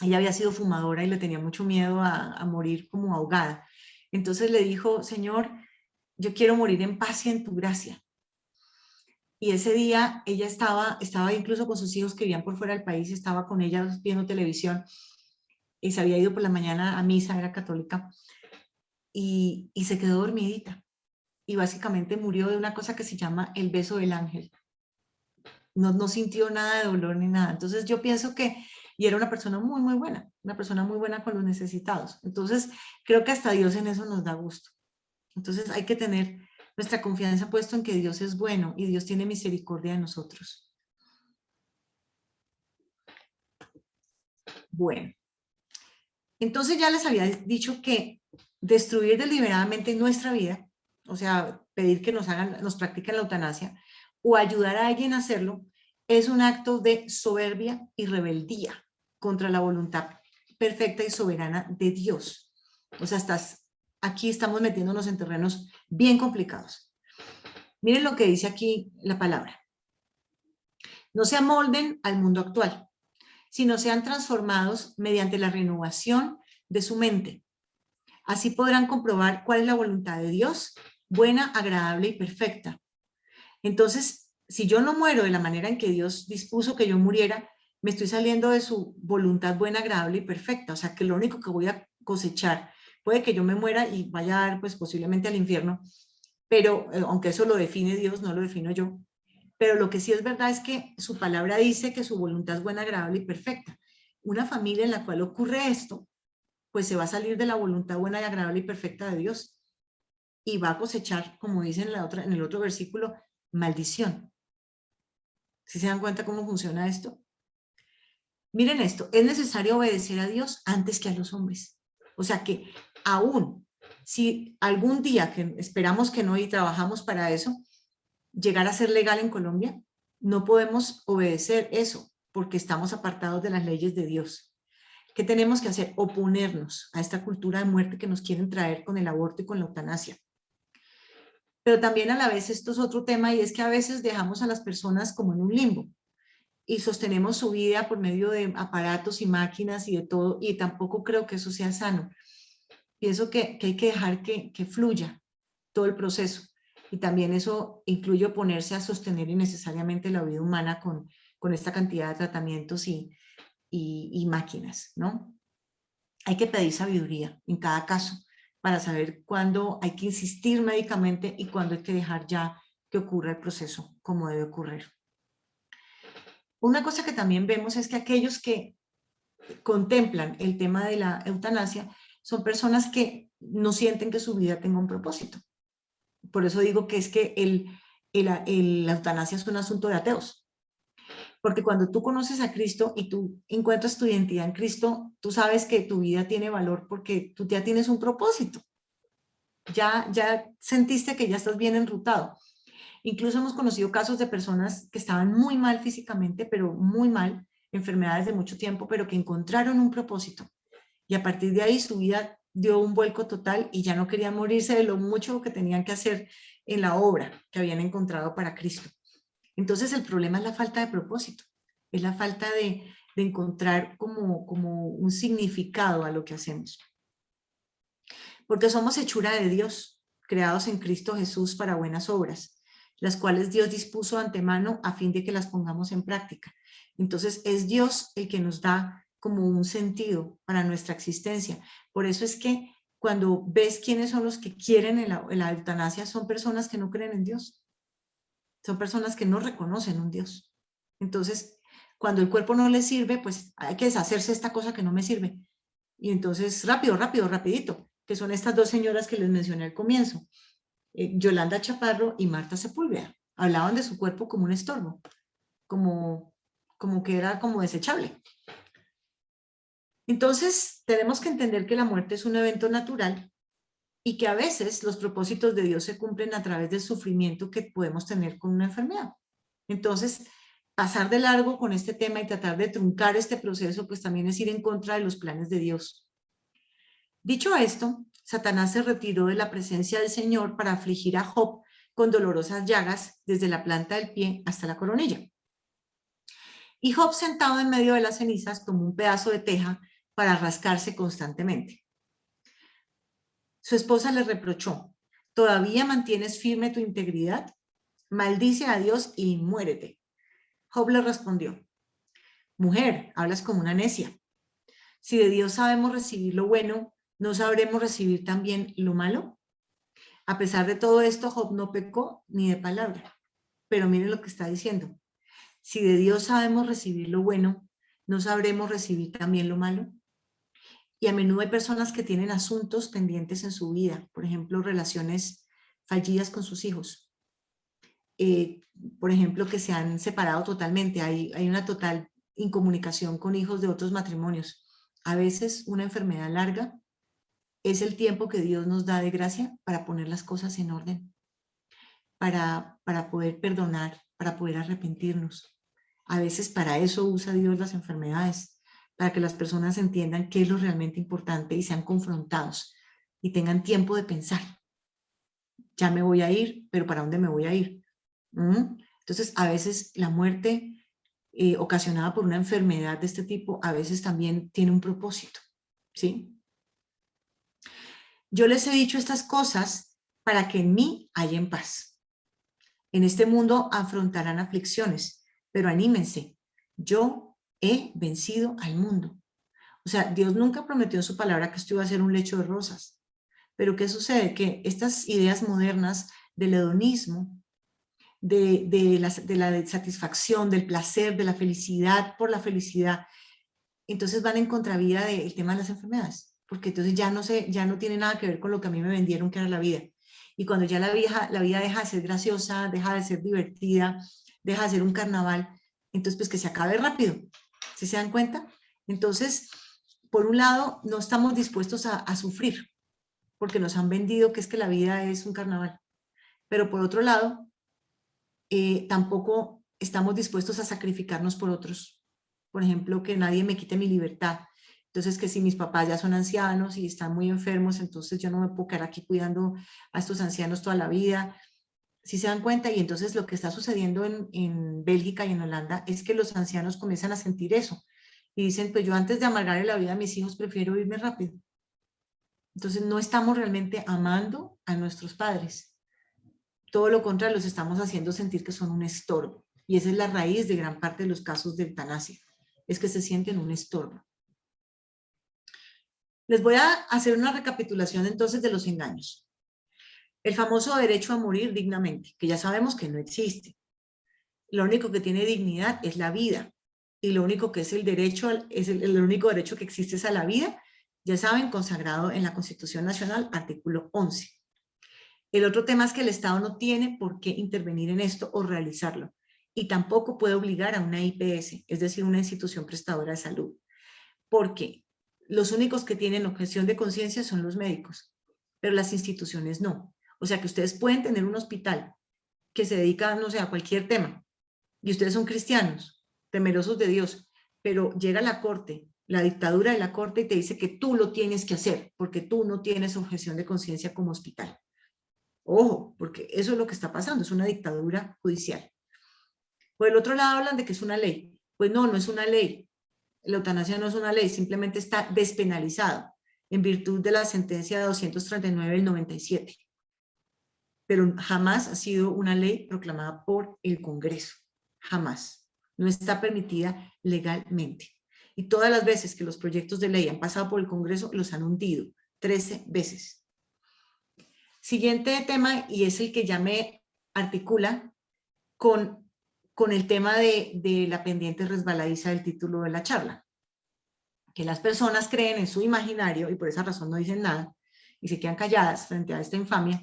ella había sido fumadora y le tenía mucho miedo a morir como ahogada. Entonces le dijo, Señor, yo quiero morir en paz y en tu gracia. Y ese día ella estaba incluso con sus hijos que vivían por fuera del país, estaba con ellas viendo televisión y se había ido por la mañana a misa, era católica, y se quedó dormidita. Y básicamente murió de una cosa que se llama el beso del ángel. No sintió nada de dolor ni nada. Entonces yo pienso que, y era una persona muy, muy buena, una persona muy buena con los necesitados. Entonces creo que hasta Dios en eso nos da gusto. Entonces hay que tener nuestra confianza puesto en que Dios es bueno y Dios tiene misericordia de nosotros. Bueno, entonces ya les había dicho que destruir deliberadamente nuestra vida, o sea, pedir que nos practiquen la eutanasia o ayudar a alguien a hacerlo, es un acto de soberbia y rebeldía contra la voluntad perfecta y soberana de Dios. O sea, aquí estamos metiéndonos en terrenos bien complicados. Miren lo que dice aquí la palabra. No se amolden al mundo actual, sino sean transformados mediante la renovación de su mente. Así podrán comprobar cuál es la voluntad de Dios, buena, agradable y perfecta. Entonces, si yo no muero de la manera en que Dios dispuso que yo muriera, me estoy saliendo de su voluntad buena, agradable y perfecta. O sea, que lo único que voy a cosechar, puede que yo me muera y vaya a dar, pues posiblemente al infierno, pero aunque eso lo define Dios, no lo defino yo. Pero lo que sí es verdad es que su palabra dice que su voluntad es buena, agradable y perfecta. Una familia en la cual ocurre esto, pues se va a salir de la voluntad buena y agradable y perfecta de Dios y va a cosechar, como dice en el otro versículo, maldición. ¿Sí se dan cuenta cómo funciona esto? Miren esto, es necesario obedecer a Dios antes que a los hombres. O sea que aún si algún día, que esperamos que no y trabajamos para eso, llegar a ser legal en Colombia, no podemos obedecer eso porque estamos apartados de las leyes de Dios. ¿Qué tenemos que hacer? Oponernos a esta cultura de muerte que nos quieren traer con el aborto y con la eutanasia. Pero también a la vez esto es otro tema y es que a veces dejamos a las personas como en un limbo y sostenemos su vida por medio de aparatos y máquinas y de todo, y tampoco creo que eso sea sano. Pienso que hay que dejar que fluya todo el proceso, y también eso incluye oponerse a sostener innecesariamente la vida humana con esta cantidad de tratamientos y máquinas, ¿no? Hay que pedir sabiduría en cada caso para saber cuándo hay que insistir médicamente y cuándo hay que dejar ya que ocurra el proceso como debe ocurrir. Una cosa que también vemos es que aquellos que contemplan el tema de la eutanasia son personas que no sienten que su vida tenga un propósito. Por eso digo que es que la eutanasia es un asunto de ateos. Porque cuando tú conoces a Cristo y tú encuentras tu identidad en Cristo, tú sabes que tu vida tiene valor porque tú ya tienes un propósito. Ya sentiste que ya estás bien enrutado. Incluso hemos conocido casos de personas que estaban muy mal físicamente, pero muy mal, enfermedades de mucho tiempo, pero que encontraron un propósito. Y a partir de ahí su vida dio un vuelco total y ya no querían morirse de lo mucho que tenían que hacer en la obra que habían encontrado para Cristo. Entonces el problema es la falta de propósito, es la falta de encontrar como un significado a lo que hacemos. Porque somos hechura de Dios, creados en Cristo Jesús para buenas obras, las cuales Dios dispuso de antemano a fin de que las pongamos en práctica. Entonces es Dios el que nos da como un sentido para nuestra existencia. Por eso es que cuando ves quiénes son los que quieren la eutanasia, son personas que no creen en Dios, son personas que no reconocen un Dios. Entonces, cuando el cuerpo no les sirve, pues hay que deshacerse de esta cosa que no me sirve. Y entonces, rápido, rápido, rapidito, que son estas dos señoras que les mencioné al comienzo, Yolanda Chaparro y Marta Sepúlveda. Hablaban de su cuerpo como un estorbo, como que era como desechable. Entonces, tenemos que entender que la muerte es un evento natural y que a veces los propósitos de Dios se cumplen a través del sufrimiento que podemos tener con una enfermedad. Entonces, pasar de largo con este tema y tratar de truncar este proceso, pues también es ir en contra de los planes de Dios. Dicho esto, Satanás se retiró de la presencia del Señor para afligir a Job con dolorosas llagas desde la planta del pie hasta la coronilla. Y Job, sentado en medio de las cenizas, tomó un pedazo de teja para rascarse constantemente. Su esposa le reprochó: ¿todavía mantienes firme tu integridad? Maldice a Dios y muérete. Job le respondió: mujer, hablas como una necia. Si de Dios sabemos recibir lo bueno, ¿no sabremos recibir también lo malo? A pesar de todo esto, Job no pecó ni de palabra. Pero miren lo que está diciendo: si de Dios sabemos recibir lo bueno, ¿no sabremos recibir también lo malo? Y a menudo hay personas que tienen asuntos pendientes en su vida, por ejemplo, relaciones fallidas con sus hijos, eh, por ejemplo, que se han separado totalmente, hay una total incomunicación con hijos de otros matrimonios. A veces una enfermedad larga es el tiempo que Dios nos da de gracia para poner las cosas en orden, para poder perdonar, para poder arrepentirnos. A veces para eso usa Dios las enfermedades, para que las personas entiendan qué es lo realmente importante y sean confrontados y tengan tiempo de pensar. Ya me voy a ir, pero ¿para dónde me voy a ir? Entonces, a veces la muerte ocasionada por una enfermedad de este tipo, a veces también tiene un propósito, ¿sí? Yo les he dicho estas cosas para que en mí haya paz. En este mundo afrontarán aflicciones, pero anímense. Yo he vencido al mundo. O sea, Dios nunca prometió en su palabra que esto iba a ser un lecho de rosas. Pero ¿qué sucede? Que estas ideas modernas del hedonismo, de la satisfacción, del placer, de la felicidad por la felicidad, entonces van en contravía del tema de las enfermedades, porque entonces ya no tiene nada que ver con lo que a mí me vendieron que era la vida. Y cuando ya la vida deja de ser graciosa, deja de ser divertida, deja de ser un carnaval, entonces pues que se acabe rápido. ¿Sí se dan cuenta? Entonces, por un lado, no estamos dispuestos a sufrir, porque nos han vendido que es que la vida es un carnaval. Pero por otro lado, tampoco estamos dispuestos a sacrificarnos por otros. Por ejemplo, que nadie me quite mi libertad. Entonces, que si mis papás ya son ancianos y están muy enfermos, entonces yo no me puedo quedar aquí cuidando a estos ancianos toda la vida. Si se dan cuenta, y entonces lo que está sucediendo en Bélgica y en Holanda es que los ancianos comienzan a sentir eso. Y dicen, pues yo antes de amargarle la vida a mis hijos prefiero irme rápido. Entonces no estamos realmente amando a nuestros padres. Todo lo contrario, los estamos haciendo sentir que son un estorbo. Y esa es la raíz de gran parte de los casos de eutanasia, es que se sienten un estorbo. Les voy a hacer una recapitulación entonces de los engaños. El famoso derecho a morir dignamente, que ya sabemos que no existe. Lo único que tiene dignidad es la vida. Y lo único que es el derecho, el único derecho que existe es a la vida, ya saben, consagrado en la Constitución Nacional, artículo 11. El otro tema es que el Estado no tiene por qué intervenir en esto o realizarlo. Y tampoco puede obligar a una IPS, es decir, una institución prestadora de salud. Porque los únicos que tienen objeción de conciencia son los médicos, pero las instituciones no. O sea que ustedes pueden tener un hospital que se dedica, no sé, a cualquier tema, y ustedes son cristianos, temerosos de Dios, pero llega la corte, la dictadura de la corte y te dice que tú lo tienes que hacer, porque tú no tienes objeción de conciencia como hospital. Ojo, porque eso es lo que está pasando, es una dictadura judicial. Por el otro lado hablan de que es una ley. Pues no, no es una ley. La eutanasia no es una ley, simplemente está despenalizado en virtud de la sentencia de 239 del 97. Pero jamás ha sido una ley proclamada por el Congreso. Jamás. No está permitida legalmente. Y todas las veces que los proyectos de ley han pasado por el Congreso, los han hundido. 13 veces. Siguiente tema, y es el que ya me articula con el tema de la pendiente resbaladiza del título de la charla. Que las personas creen en su imaginario, y por esa razón no dicen nada, y se quedan calladas frente a esta infamia,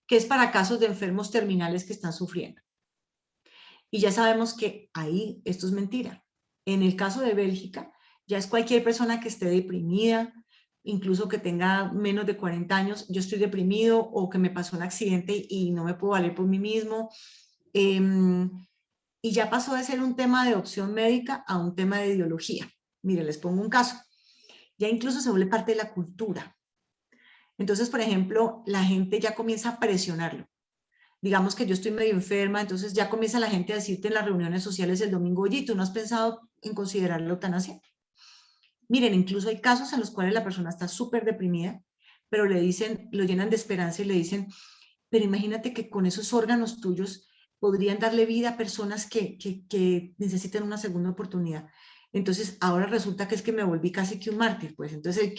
que es para casos de enfermos terminales que están sufriendo. Y ya sabemos que ahí esto es mentira. En el caso de Bélgica, ya es cualquier persona que esté deprimida, incluso que tenga menos de 40 años, yo estoy deprimido o que me pasó un accidente y no me puedo valer por mí mismo. Y ya pasó de ser un tema de opción médica a un tema de ideología. Mire, les pongo un caso. Ya incluso se vuelve parte de la cultura. Entonces, por ejemplo, la gente ya comienza a presionarlo. Digamos que yo estoy medio enferma, entonces ya comienza la gente a decirte en las reuniones sociales el domingo, oye, ¿tú no has pensado en considerar la eutanasia? Miren, incluso hay casos en los cuales la persona está súper deprimida, pero le dicen, lo llenan de esperanza y le dicen, pero imagínate que con esos órganos tuyos podrían darle vida a personas que necesitan una segunda oportunidad. Entonces, ahora resulta que es que me volví casi que un mártir, pues. Entonces,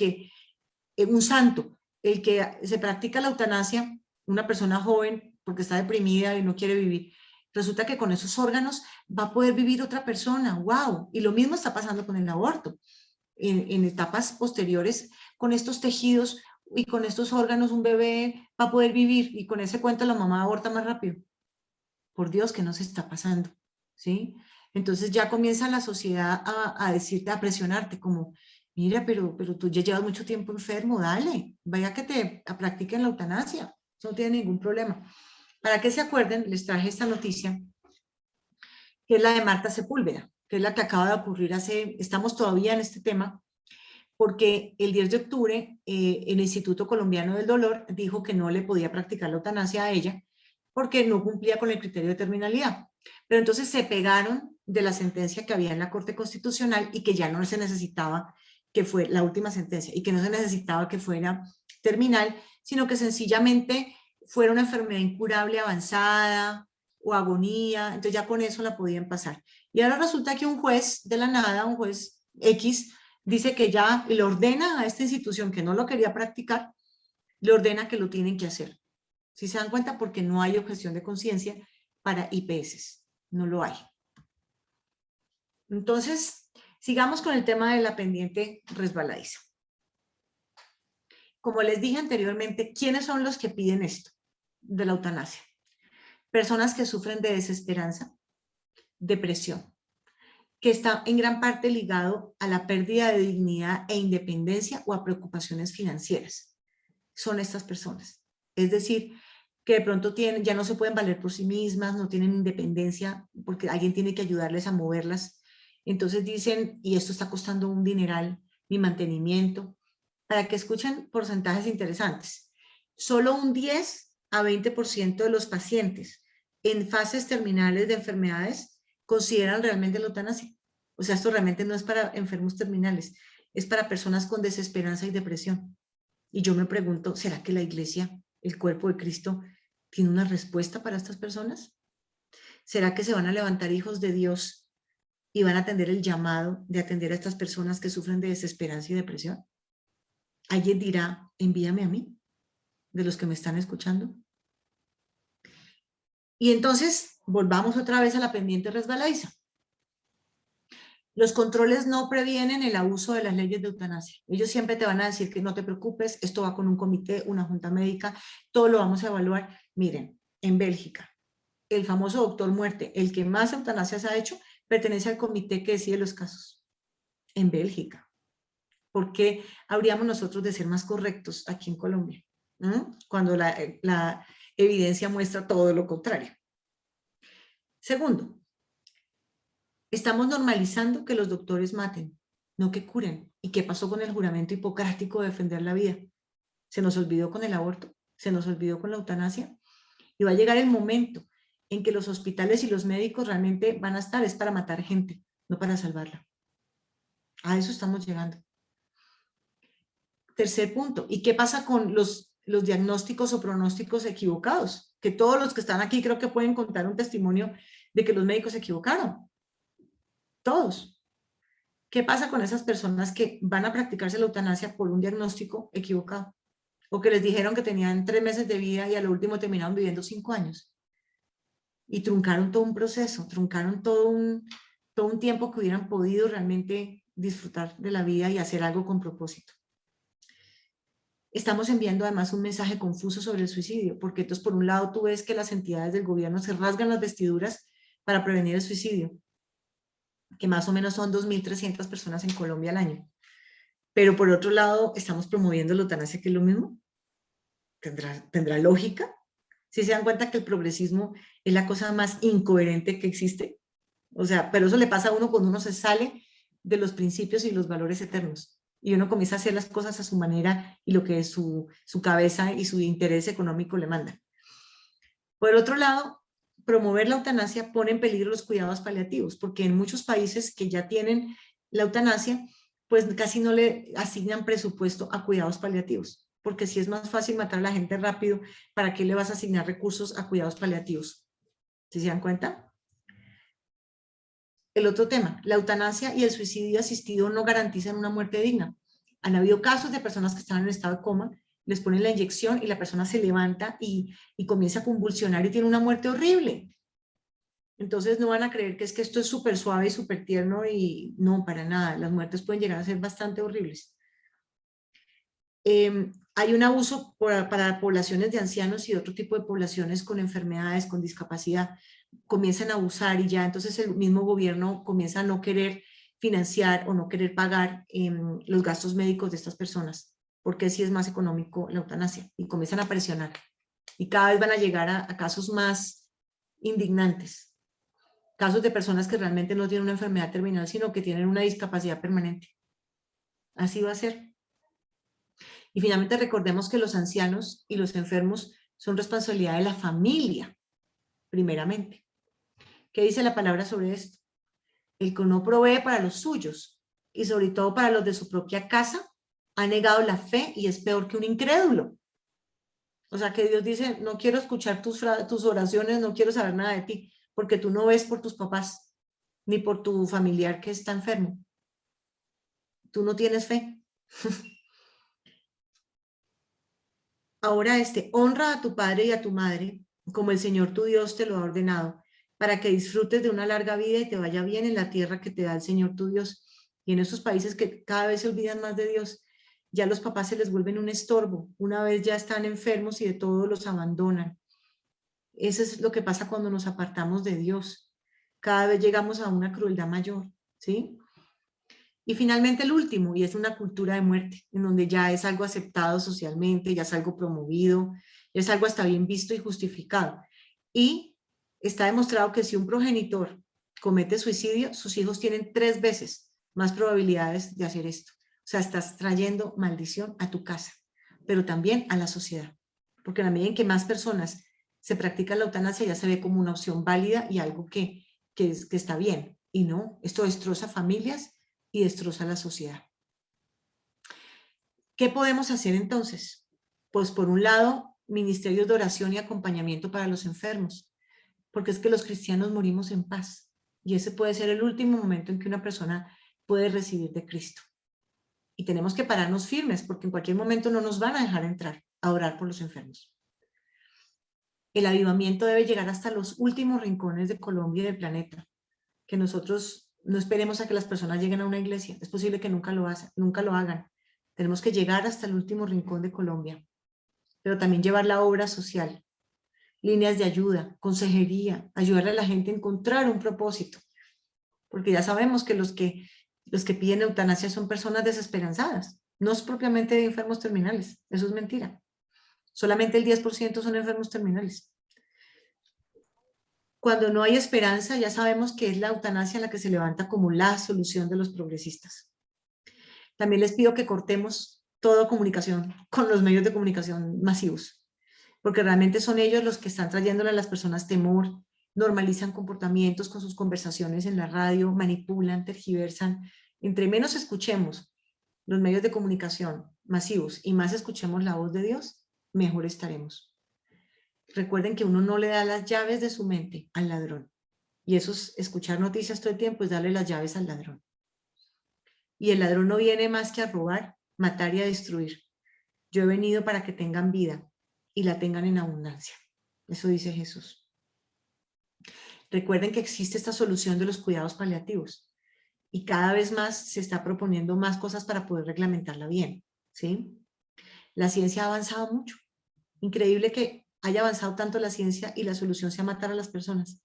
un santo, el que se practica la eutanasia, una persona joven porque está deprimida y no quiere vivir, resulta que con esos órganos va a poder vivir otra persona, wow. Y lo mismo está pasando con el aborto. En etapas posteriores, con estos tejidos y con estos órganos, un bebé va a poder vivir y con ese cuento la mamá aborta más rápido. Por Dios, que no se está pasando, ¿sí? Entonces ya comienza la sociedad a decirte, a presionarte como, mira, pero tú ya llevas mucho tiempo enfermo, dale, vaya que te practiquen la eutanasia, eso no tiene ningún problema. Para que se acuerden, les traje esta noticia, que es la de Marta Sepúlveda, que es la que acaba de ocurrir estamos todavía en este tema, porque el 10 de octubre el Instituto Colombiano del Dolor dijo que no le podía practicar la eutanasia a ella porque no cumplía con el criterio de terminalidad. Pero entonces se pegaron de la sentencia que había en la Corte Constitucional y que ya no se necesitaba que fue la última sentencia y que no se necesitaba que fuera terminal, sino que sencillamente fuera una enfermedad incurable avanzada, o agonía, entonces ya con eso la podían pasar. Y ahora resulta que un juez de la nada, un juez X, dice que ya le ordena a esta institución que no lo quería practicar, le ordena que lo tienen que hacer. Si se dan cuenta, porque no hay objeción de conciencia para IPS, no lo hay. Entonces, sigamos con el tema de la pendiente resbaladiza. Como les dije anteriormente, ¿quiénes son los que piden esto de la eutanasia? Personas que sufren de desesperanza, depresión, que está en gran parte ligado a la pérdida de dignidad e independencia o a preocupaciones financieras. Son estas personas. Es decir, que de pronto ya no se pueden valer por sí mismas, no tienen independencia porque alguien tiene que ayudarles a moverlas. Entonces dicen, y esto está costando un dineral, mi mantenimiento, para que escuchen porcentajes interesantes. Solo un 10 a 20% de los pacientes en fases terminales de enfermedades consideran realmente la eutanasia. O sea, esto realmente no es para enfermos terminales, es para personas con desesperanza y depresión. Y yo me pregunto, ¿será que la iglesia, el cuerpo de Cristo, tiene una respuesta para estas personas? ¿Será que se van a levantar hijos de Dios y van a atender el llamado de atender a estas personas que sufren de desesperanza y depresión? ¿Alguien dirá, envíame a mí, de los que me están escuchando? Y entonces, volvamos otra vez a la pendiente resbaladiza. Los controles no previenen el abuso de las leyes de eutanasia. Ellos siempre te van a decir que no te preocupes, esto va con un comité, una junta médica, todo lo vamos a evaluar. Miren, en Bélgica, el famoso doctor muerte, el que más eutanasias ha hecho, pertenece al comité que decide los casos. En Bélgica. ¿Por qué habríamos nosotros de ser más correctos aquí en Colombia? Cuando la evidencia muestra todo lo contrario. Segundo, estamos normalizando que los doctores maten, no que curen. ¿Y qué pasó con el juramento hipocrático de defender la vida? Se nos olvidó con el aborto, se nos olvidó con la eutanasia. Y va a llegar el momento en que los hospitales y los médicos realmente van a estar, es para matar gente, no para salvarla. A eso estamos llegando. Tercer punto, ¿y qué pasa con los diagnósticos o pronósticos equivocados? Que todos los que están aquí creo que pueden contar un testimonio de que los médicos se equivocaron. Todos. ¿Qué pasa con esas personas que van a practicarse la eutanasia por un diagnóstico equivocado? O que les dijeron que tenían 3 meses de vida y a lo último terminaron viviendo 5 años. Y truncaron todo un proceso, truncaron todo un tiempo que hubieran podido realmente disfrutar de la vida y hacer algo con propósito. Estamos enviando además un mensaje confuso sobre el suicidio, porque entonces por un lado tú ves que las entidades del gobierno se rasgan las vestiduras para prevenir el suicidio, que más o menos son 2.300 personas en Colombia al año. Pero por otro lado estamos promoviendo la eutanasia, que es lo mismo. ¿Tendrá lógica? Si se dan cuenta que el progresismo es la cosa más incoherente que existe. O sea, pero eso le pasa a uno cuando uno se sale de los principios y los valores eternos. Y uno comienza a hacer las cosas a su manera y lo que su cabeza y su interés económico le manda. Por otro lado, promover la eutanasia pone en peligro los cuidados paliativos, porque en muchos países que ya tienen la eutanasia, pues casi no le asignan presupuesto a cuidados paliativos, porque si es más fácil matar a la gente rápido, ¿para qué le vas a asignar recursos a cuidados paliativos? ¿Sí se dan cuenta? El otro tema, la eutanasia y el suicidio asistido no garantizan una muerte digna. Han habido casos de personas que están en estado de coma, les ponen la inyección y la persona se levanta y comienza a convulsionar y tiene una muerte horrible. Entonces no van a creer que es que esto es súper suave y súper tierno y no, para nada. Las muertes pueden llegar a ser bastante horribles. Hay un abuso para poblaciones de ancianos y otro tipo de poblaciones con enfermedades, con discapacidad, comienzan a abusar y ya entonces el mismo gobierno comienza a no querer financiar o no querer pagar los gastos médicos de estas personas, porque así es más económico la eutanasia y comienzan a presionar. Y cada vez van a llegar a casos más indignantes, casos de personas que realmente no tienen una enfermedad terminal, sino que tienen una discapacidad permanente. Así va a ser. Y finalmente recordemos que los ancianos y los enfermos son responsabilidad de la familia, primeramente. ¿Qué dice la palabra sobre esto? El que no provee para los suyos y sobre todo para los de su propia casa, ha negado la fe y es peor que un incrédulo. O sea, que Dios dice, no quiero escuchar tus oraciones, no quiero saber nada de ti, porque tú no ves por tus papás, ni por tu familiar que está enfermo. Tú no tienes fe. Ahora honra a tu padre y a tu madre, como el Señor tu Dios te lo ha ordenado, para que disfrutes de una larga vida y te vaya bien en la tierra que te da el Señor tu Dios. Y en esos países que cada vez se olvidan más de Dios, ya los papás se les vuelven un estorbo. Una vez ya están enfermos y de todo los abandonan. Eso es lo que pasa cuando nos apartamos de Dios. Cada vez llegamos a una crueldad mayor, ¿sí? Y finalmente el último, y es una cultura de muerte, en donde ya es algo aceptado socialmente, ya es algo promovido, ya es algo hasta bien visto y justificado. Y está demostrado que si un progenitor comete suicidio, sus hijos tienen 3 veces más probabilidades de hacer esto. O sea, estás trayendo maldición a tu casa, pero también a la sociedad. Porque en la medida en que más personas se practica la eutanasia, ya se ve como una opción válida y algo que está bien. Y no, esto destroza familias y destroza la sociedad. ¿Qué podemos hacer entonces? Pues por un lado, ministerios de oración y acompañamiento para los enfermos, porque es que los cristianos morimos en paz y ese puede ser el último momento en que una persona puede recibir de Cristo. Y tenemos que pararnos firmes porque en cualquier momento no nos van a dejar entrar a orar por los enfermos. El avivamiento debe llegar hasta los últimos rincones de Colombia y del planeta, que nosotros no esperemos a que las personas lleguen a una iglesia, es posible que nunca lo hagan. Tenemos que llegar hasta el último rincón de Colombia, pero también llevar la obra social, líneas de ayuda, consejería, ayudarle a la gente a encontrar un propósito, porque ya sabemos que los que piden eutanasia son personas desesperanzadas, no es propiamente de enfermos terminales, eso es mentira. Solamente el 10% son enfermos terminales. Cuando no hay esperanza, ya sabemos que es la eutanasia la que se levanta como la solución de los progresistas. También les pido que cortemos toda comunicación con los medios de comunicación masivos, porque realmente son ellos los que están trayéndole a las personas temor, normalizan comportamientos con sus conversaciones en la radio, manipulan, tergiversan. Entre menos escuchemos los medios de comunicación masivos y más escuchemos la voz de Dios, mejor estaremos. Recuerden que uno no le da las llaves de su mente al ladrón. Y eso es escuchar noticias todo el tiempo, es darle las llaves al ladrón. Y el ladrón no viene más que a robar, matar y a destruir. Yo he venido para que tengan vida y la tengan en abundancia. Eso dice Jesús. Recuerden que existe esta solución de los cuidados paliativos y cada vez más se está proponiendo más cosas para poder reglamentarla bien, ¿sí? La ciencia ha avanzado mucho. Increíble que haya avanzado tanto la ciencia y la solución sea matar a las personas.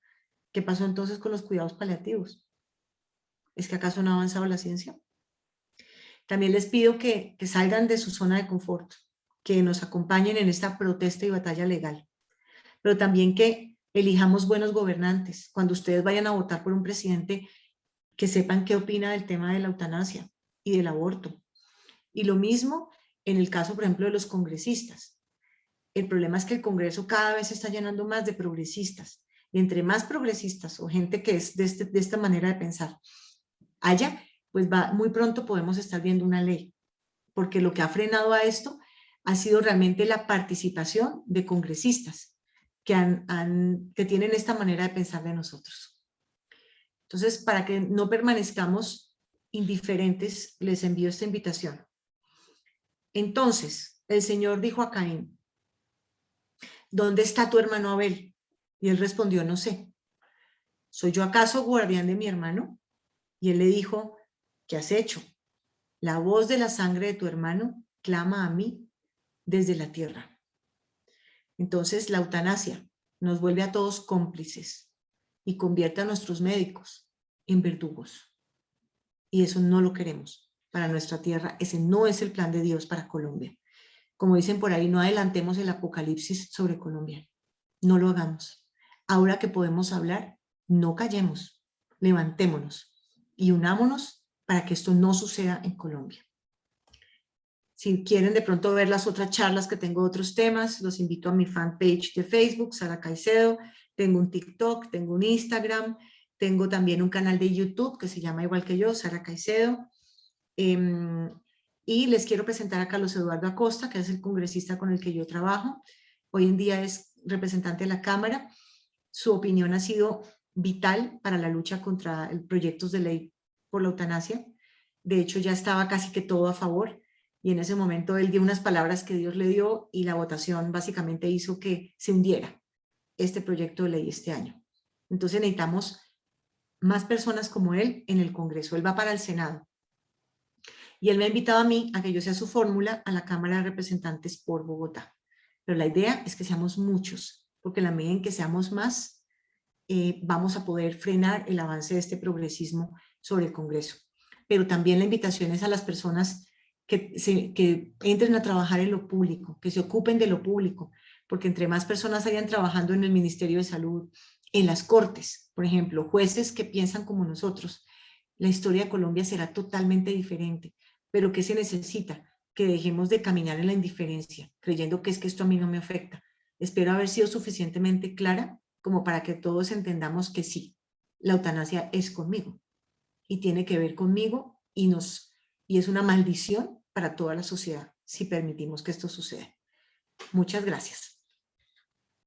¿Qué pasó entonces con los cuidados paliativos? ¿Es que acaso no ha avanzado la ciencia? También les pido que salgan de su zona de confort, que nos acompañen en esta protesta y batalla legal, pero también que elijamos buenos gobernantes. Cuando ustedes vayan a votar por un presidente, que sepan qué opina del tema de la eutanasia y del aborto. Y lo mismo en el caso, por ejemplo, de los congresistas. El problema es que el Congreso cada vez se está llenando más de progresistas. Y entre más progresistas o gente que es de esta manera de pensar haya, pues muy pronto podemos estar viendo una ley. Porque lo que ha frenado a esto ha sido realmente la participación de congresistas que tienen esta manera de pensar de nosotros. Entonces, para que no permanezcamos indiferentes, les envío esta invitación. Entonces, el Señor dijo a Caín, ¿dónde está tu hermano Abel? Y él respondió, no sé. ¿Soy yo acaso guardián de mi hermano? Y él le dijo, ¿qué has hecho? La voz de la sangre de tu hermano clama a mí desde la tierra. Entonces, la eutanasia nos vuelve a todos cómplices y convierte a nuestros médicos en verdugos. Y eso no lo queremos para nuestra tierra. Ese no es el plan de Dios para Colombia. Como dicen por ahí, no adelantemos el apocalipsis sobre Colombia. No lo hagamos. Ahora que podemos hablar, no callemos, levantémonos y unámonos para que esto no suceda en Colombia. Si quieren de pronto ver las otras charlas que tengo de otros temas, los invito a mi fanpage de Facebook, Sara Caicedo. Tengo un TikTok, tengo un Instagram, tengo también un canal de YouTube que se llama igual que yo, Sara Caicedo. Y les quiero presentar a Carlos Eduardo Acosta, que es el congresista con el que yo trabajo. hoy en día es representante de la Cámara. Su opinión ha sido vital para la lucha contra proyectos de ley por la eutanasia. De hecho, ya estaba casi que todo a favor y en ese momento él dio unas palabras que Dios le dio y la votación básicamente hizo que se hundiera este proyecto de ley este año. Entonces necesitamos más personas como él en el Congreso. Él va para el Senado. Y él me ha invitado a mí a que yo sea su fórmula a la Cámara de Representantes por Bogotá. Pero la idea es que seamos muchos, porque en la medida en que seamos más, vamos a poder frenar el avance de este progresismo sobre el Congreso. Pero también la invitación es a las personas que entren a trabajar en lo público, que se ocupen de lo público, porque entre más personas hayan trabajando en el Ministerio de Salud, en las cortes, por ejemplo, jueces que piensan como nosotros, la historia de Colombia será totalmente diferente. Pero ¿qué se necesita? Que dejemos de caminar en la indiferencia, creyendo que es que esto a mí no me afecta. Espero haber sido suficientemente clara como para que todos entendamos que sí, la eutanasia es conmigo y tiene que ver conmigo y es una maldición para toda la sociedad si permitimos que esto suceda. Muchas gracias.